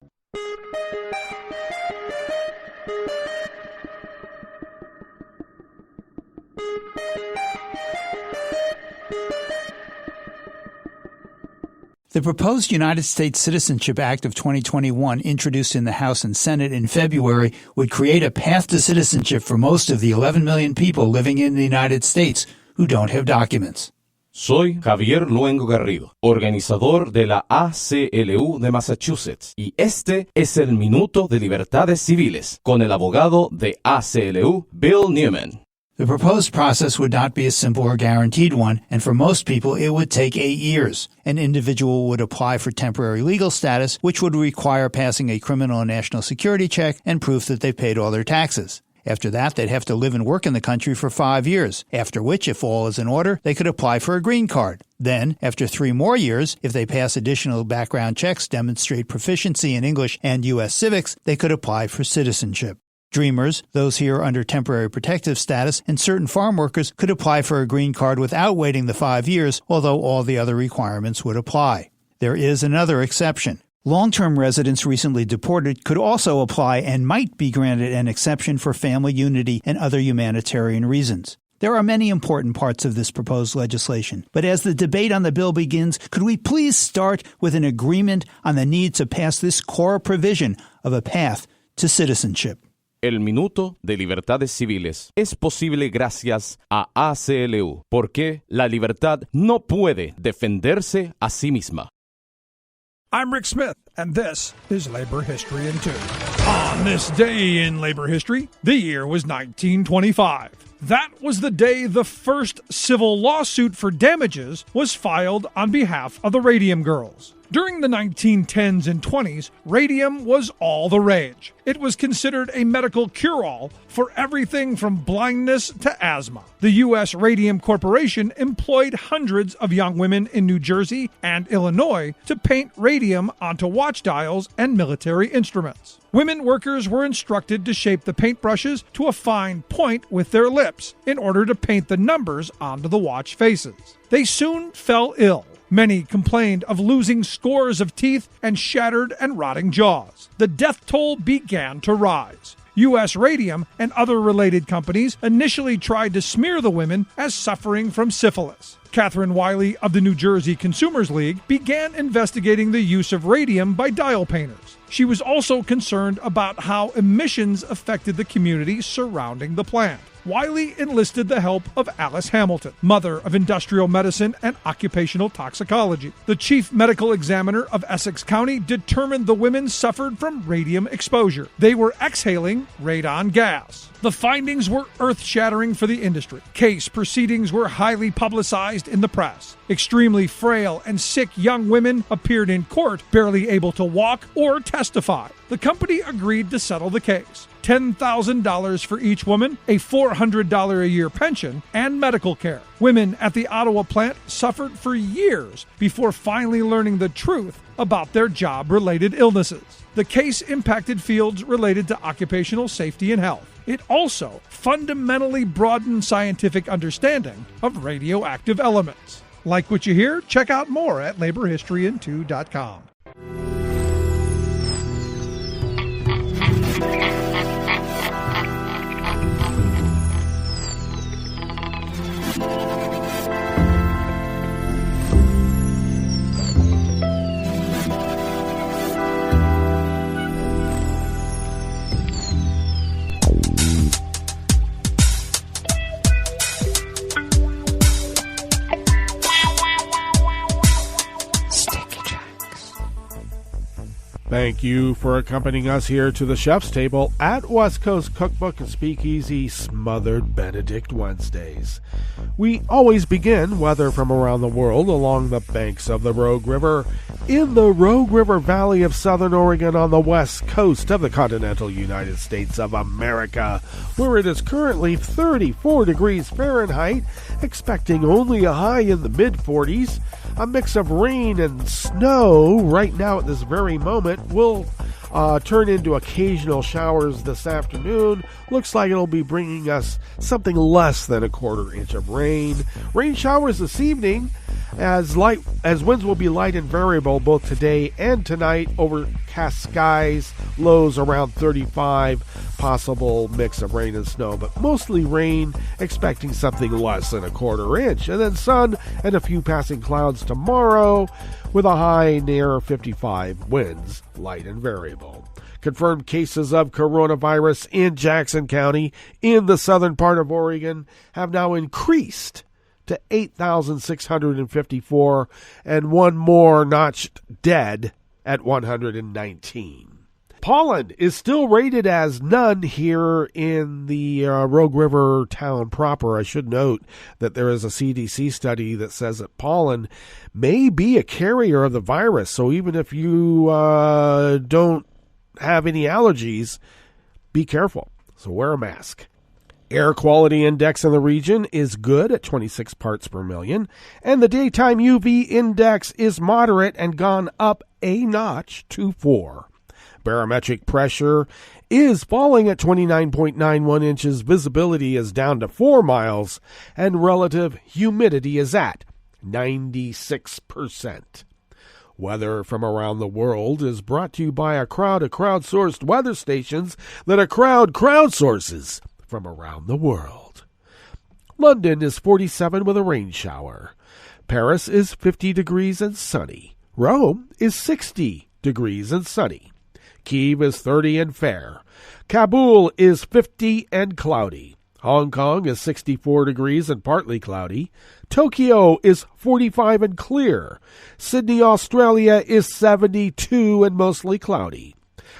The proposed United States Citizenship Act of 2021, introduced in the House and Senate in February, would create a path to citizenship for most of the 11 million people living in the United States who don't have documents. Soy Javier Luengo Garrido, organizador de la ACLU de Massachusetts, y este es el Minuto de Libertades Civiles con el abogado de ACLU, Bill Newman. The proposed process would not be a simple or guaranteed one, and for most people it would take 8 years. An individual would apply for temporary legal status, which would require passing a criminal and national security check and proof that they've paid all their taxes. After that, they'd have to live and work in the country for 5 years, after which, if all is in order, they could apply for a green card. Then, after 3 more years, if they pass additional background checks, demonstrate proficiency in English and U.S. civics, they could apply for citizenship. Dreamers, those here under temporary protective status, and certain farm workers could apply for a green card without waiting the 5 years, although all the other requirements would apply. There is another exception. Long-term residents recently deported could also apply and might be granted an exception for family unity and other humanitarian reasons. There are many important parts of this proposed legislation, but as the debate on the bill begins, could we please start with an agreement on the need to pass this core provision of a path to citizenship? El Minuto de Libertades Civiles es posible gracias a ACLU, porque la libertad no puede defenderse a sí misma. I'm Rick Smith, and this is Labor History in 2. On this day in labor history, the year was 1925. That was the day the first civil lawsuit for damages was filed on behalf of the Radium Girls. During the 1910s and 20s, radium was all the rage. It was considered a medical cure-all for everything from blindness to asthma. The U.S. Radium Corporation employed hundreds of young women in New Jersey and Illinois to paint radium onto watch dials and military instruments. Women workers were instructed to shape the paintbrushes to a fine point with their lips in order to paint the numbers onto the watch faces. They soon fell ill. Many complained of losing scores of teeth and shattered and rotting jaws. The death toll began to rise. U.S. Radium and other related companies initially tried to smear the women as suffering from syphilis. Catherine Wiley of the New Jersey Consumers League began investigating the use of radium by dial painters. She was also concerned about how emissions affected the community surrounding the plant. Wiley enlisted the help of Alice Hamilton, mother of industrial medicine and occupational toxicology. The chief medical examiner of Essex County determined the women suffered from radium exposure. They were exhaling radon gas. The findings were earth-shattering for the industry. Case proceedings were highly publicized in the press. Extremely frail and sick young women appeared in court, barely able to walk or testify. The company agreed to settle the case. $10,000 for each woman, a $400 a year pension, and medical care. Women at the Ottawa plant suffered for years before finally learning the truth about their job-related illnesses. The case impacted fields related to occupational safety and health. It also fundamentally broadened scientific understanding of radioactive elements. Like what you hear? Check out more at laborhistoryin2.com. Thank you for accompanying us here to the Chef's Table at West Coast Cookbook and Speakeasy Smothered Benedict Wednesdays. We always begin weather from around the world along the banks of the Rogue River in the Rogue River Valley of Southern Oregon on the west coast of the continental United States of America, where it is currently 34 degrees Fahrenheit, expecting only a high in the mid-40s. A mix of rain and snow right now at this very moment will turn into occasional showers this afternoon. Looks like it'll be bringing us something less than a quarter inch of rain. Rain showers this evening as winds will be light and variable both today and tonight. Overcast skies, lows around 35, possible mix of rain and snow, but mostly rain, expecting something less than a quarter inch. And then sun and a few passing clouds tomorrow with a high near 55, winds light and variable. Confirmed cases of coronavirus in Jackson County in the southern part of Oregon have now increased to 8,654, and one more notched dead at 119. Pollen is still rated as none here in the Rogue River town proper. I should note that there is a CDC study that says that pollen may be a carrier of the virus. So even if you don't have any allergies, be careful. So wear a mask. Air quality index in the region is good at 26 parts per million, and the daytime UV index is moderate and gone up a notch to 4. Barometric pressure is falling at 29.91 inches, visibility is down to 4 miles, and relative humidity is at 96%. Weather from around the world is brought to you by a crowd of crowdsourced weather stations that a crowd crowdsources from around the world. London is 47 with a rain shower. Paris is 50 degrees and sunny. Rome is 60 degrees and sunny. Kyiv is 30 and fair. Kabul is 50 and cloudy. Hong Kong is 64 degrees and partly cloudy. Tokyo is 45 and clear. Sydney, Australia is 72 and mostly cloudy.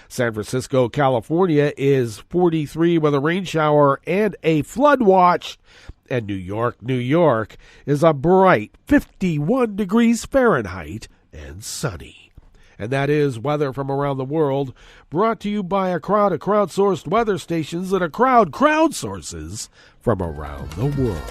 San Francisco, California is 43 with a rain shower and a flood watch. And New York is a bright 51 degrees Fahrenheit and sunny. And that is weather from around the world, brought to you by a crowd of crowdsourced weather stations that a crowd crowdsources from around the world.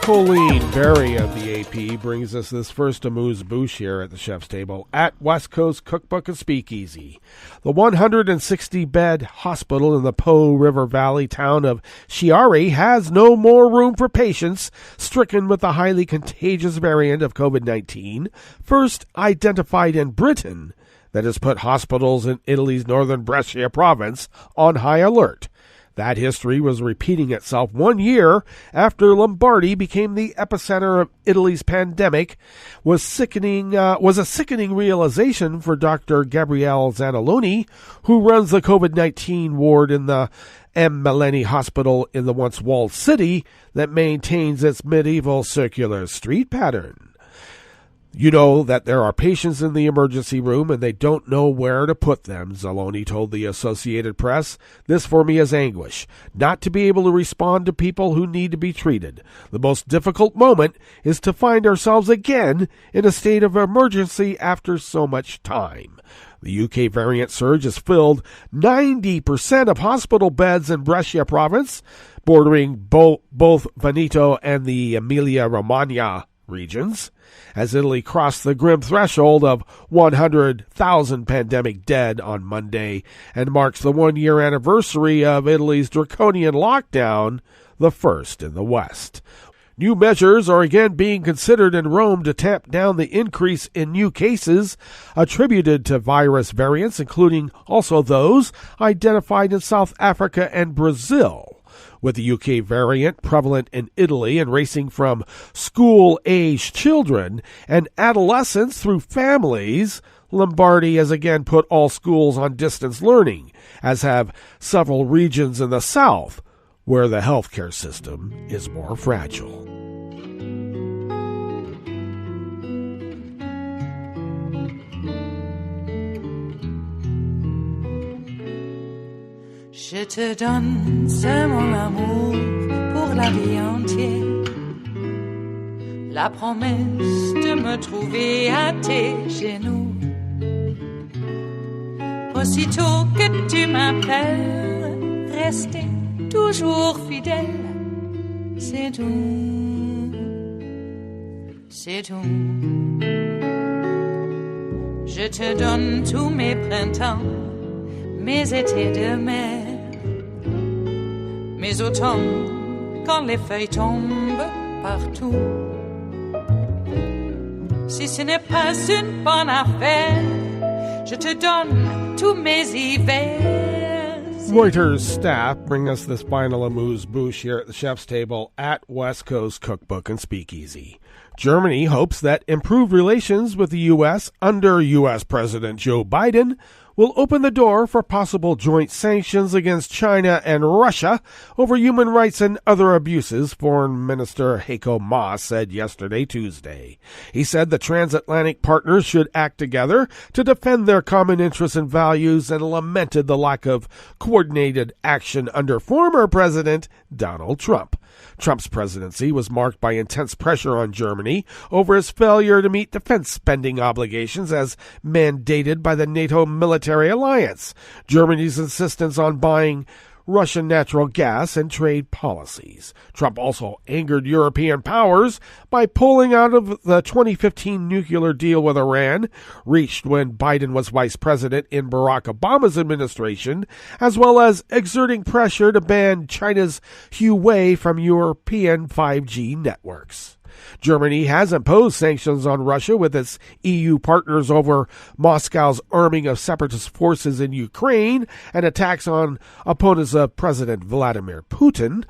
Colleen Berry of the AP brings us this first amuse-bouche here at the chef's table at West Coast Cookbook and Speakeasy. The 160-bed hospital in the Po River Valley town of Chiari has no more room for patients stricken with the highly contagious variant of COVID-19, first identified in Britain, that has put hospitals in Italy's northern Brescia province on high alert. That history was repeating itself 1 year after Lombardy became the epicenter of Italy's pandemic. Was a sickening realization for Dr. Gabriele Zanelloni, who runs the COVID-19 ward in the M. Meleni Hospital in the once walled city that maintains its medieval circular street pattern. You know that there are patients in the emergency room and they don't know where to put them, Zanelloni told the Associated Press. This for me is anguish, not to be able to respond to people who need to be treated. The most difficult moment is to find ourselves again in a state of emergency after so much time. The UK variant surge has filled 90% of hospital beds in Brescia province, bordering both Veneto and the Emilia-Romagna regions, as Italy crossed the grim threshold of 100,000 pandemic dead on Monday and marks the 1-year anniversary of Italy's draconian lockdown, the first in the West. New measures are again being considered in Rome to tamp down the increase in new cases attributed to virus variants, including also those identified in South Africa and Brazil. With the UK variant prevalent in Italy and racing from school-aged children and adolescents through families, Lombardy has again put all schools on distance learning, as have several regions in the south, where the healthcare system is more fragile. Je te donne c'est mon amour pour la vie entière, la promesse de me trouver à tes genoux. Aussitôt que tu m'appelles, rester toujours fidèle, c'est tout, c'est tout. Je te donne tous mes printemps, mes étés de mer, mes automnes quand les feuilles tombent partout. Si ce n'est pas une bonne affaire, je te donne tous mes hivers. Reuters staff bring us this final amuse-bouche here at the chef's table at West Coast Cookbook and Speakeasy. Germany hopes that improved relations with the U.S. under U.S. President Joe Biden will open the door for possible joint sanctions against China and Russia over human rights and other abuses, Foreign Minister Heiko Maas said yesterday, Tuesday. He said the transatlantic partners should act together to defend their common interests and values and lamented the lack of coordinated action under former President Donald Trump. Trump's presidency was marked by intense pressure on Germany over his failure to meet defense spending obligations as mandated by the NATO military alliance, Germany's insistence on buying Russian natural gas, and trade policies. Trump also angered European powers by pulling out of the 2015 nuclear deal with Iran, reached when Biden was vice president in Barack Obama's administration, as well as exerting pressure to ban China's Huawei from European 5G networks. Germany has imposed sanctions on Russia with its EU partners over Moscow's arming of separatist forces in Ukraine and attacks on opponents of President Vladimir Putin.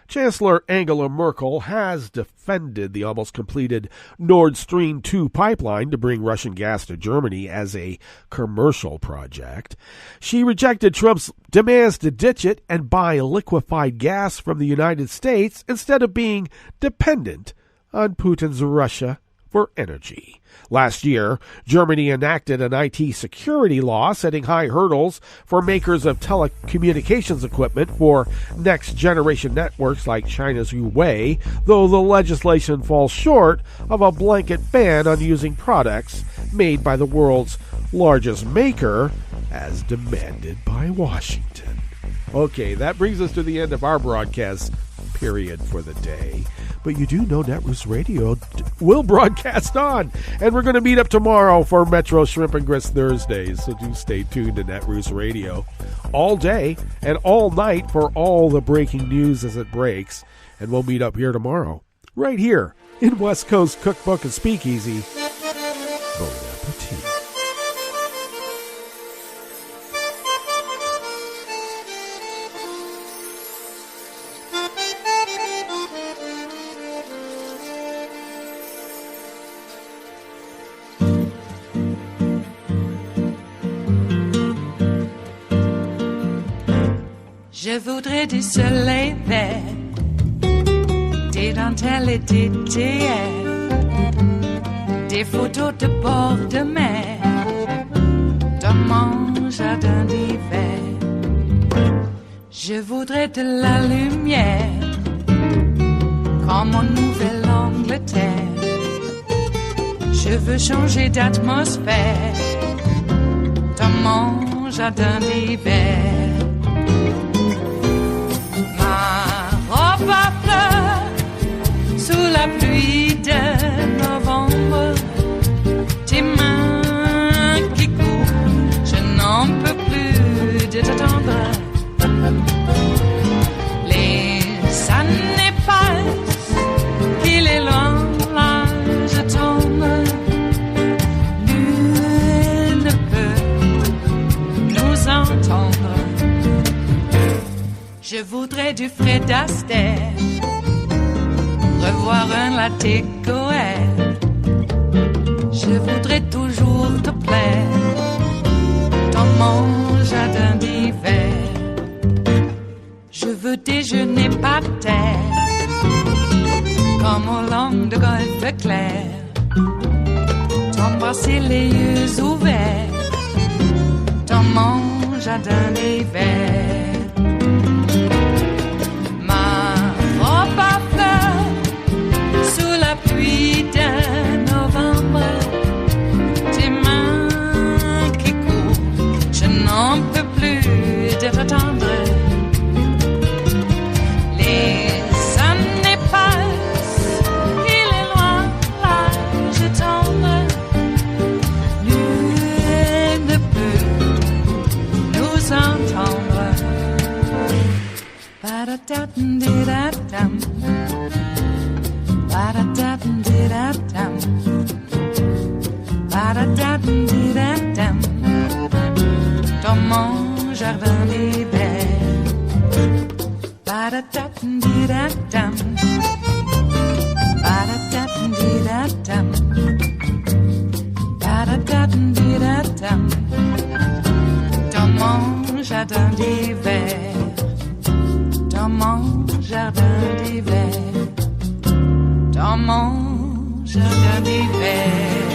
Chancellor Angela Merkel has defended the almost completed Nord Stream 2 pipeline to bring Russian gas to Germany as a commercial project. She rejected Trump's demands to ditch it and buy liquefied gas from the United States instead of being dependent on Putin's Russia for energy. Last year, Germany enacted an IT security law setting high hurdles for makers of telecommunications equipment for next-generation networks like China's Huawei, though the legislation falls short of a blanket ban on using products made by the world's largest maker, as demanded by Washington. Okay, that brings us to the end of our broadcast. period for the day. But you do know Netroots Radio will broadcast on. And we're going to meet up tomorrow for Metro Shrimp and Grits Thursdays. So do stay tuned to Netroots Radio all day and all night for all the breaking news as it breaks. And we'll meet up here tomorrow, right here in West Coast Cookbook and Speakeasy. Bon appetit. Je voudrais du soleil vert, des dentelles et des théières, des photos de bord de mer, dans mon jardin d'hiver. Je voudrais de la lumière, comme en Nouvelle-Angleterre. Je veux changer d'atmosphère, dans mon jardin d'hiver. Robe à fleurs, sous la pluie de novembre, tes mains qui courent, je n'en peux plus de t'attendre. Les années passent, qu'il est loin, là je tombe. Nul ne peut nous entendre. Je voudrais du Fred Astaire, revoir un latte Goël. Je voudrais toujours te plaire dans mon jardin d'hiver. Je veux déjeuner par terre, comme au long de golfe clair, t'embrasser les yeux ouverts dans mon jardin d'hiver. Pluie de novembre, tes mains qui courent, je n'en peux plus de t'attendre. Les années passent, il est loin, là je tombe. Nul ne peut nous entendre. Ba-da-da-dum-di-da-dum. Ba-da-da-dum-di-da-dum. Ba-da-da-dum-di-da-dum. Dans mon jardin d'hiver. Ba-da-da-dum-di-da-dum. Ba-da-da-dum-di-da-dum. Ba-da-da-dum-di-da-dum. Dans mon jardin d'hiver. Dans mon jardin d'hiver. Dans mon jardin d'hiver.